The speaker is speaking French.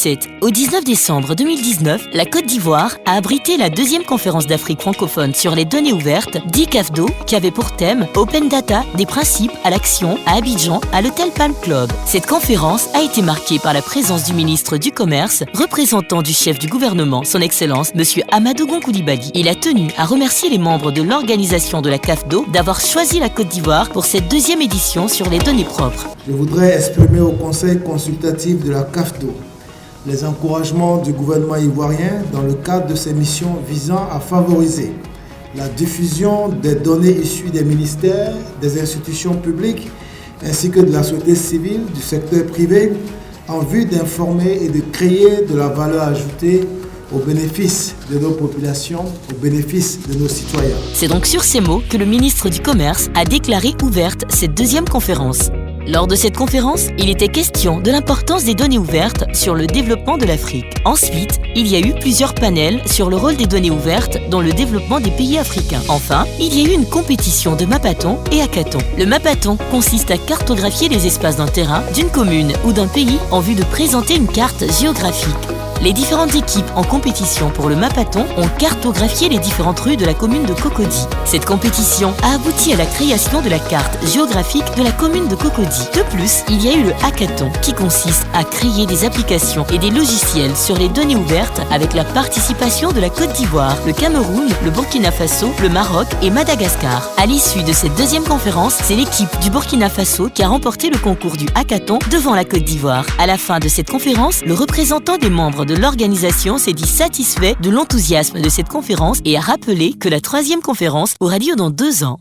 17 au 19 décembre 2019, la Côte d'Ivoire a abrité la deuxième conférence d'Afrique francophone sur les données ouvertes, dit CAFDO, qui avait pour thème Open Data, des principes à l'action à Abidjan, à l'Hôtel Palm Club. Cette conférence a été marquée par la présence du ministre du Commerce, représentant du chef du gouvernement, son Excellence, M. Amadou Gon Coulibaly. Il a tenu à remercier les membres de l'organisation de la CAFDO d'avoir choisi la Côte d'Ivoire pour cette deuxième édition sur les données propres. Je voudrais exprimer au Conseil consultatif de la CAFDO les encouragements du gouvernement ivoirien dans le cadre de ses missions visant à favoriser la diffusion des données issues des ministères, des institutions publiques ainsi que de la société civile, du secteur privé, en vue d'informer et de créer de la valeur ajoutée au bénéfice de nos populations, au bénéfice de nos citoyens. C'est donc sur ces mots que le ministre du Commerce a déclaré ouverte cette deuxième conférence. Lors de cette conférence, il était question de l'importance des données ouvertes sur le développement de l'Afrique. Ensuite, il y a eu plusieurs panels sur le rôle des données ouvertes dans le développement des pays africains. Enfin, il y a eu une compétition de Mapathon et Hackathon. Le Mapathon consiste à cartographier les espaces d'un terrain, d'une commune ou d'un pays en vue de présenter une carte géographique. Les différentes équipes en compétition pour le Mapathon ont cartographié les différentes rues de la commune de Cocody. Cette compétition a abouti à la création de la carte géographique de la commune de Cocody. De plus, il y a eu le Hackathon qui consiste à créer des applications et des logiciels sur les données ouvertes avec la participation de la Côte d'Ivoire, le Cameroun, le Burkina Faso, le Maroc et Madagascar. À l'issue de cette deuxième conférence, c'est l'équipe du Burkina Faso qui a remporté le concours du Hackathon devant la Côte d'Ivoire. À la fin de cette conférence, le représentant des membres de l'organisation s'est dit satisfait de l'enthousiasme de cette conférence et a rappelé que la troisième conférence aura lieu dans 2 ans.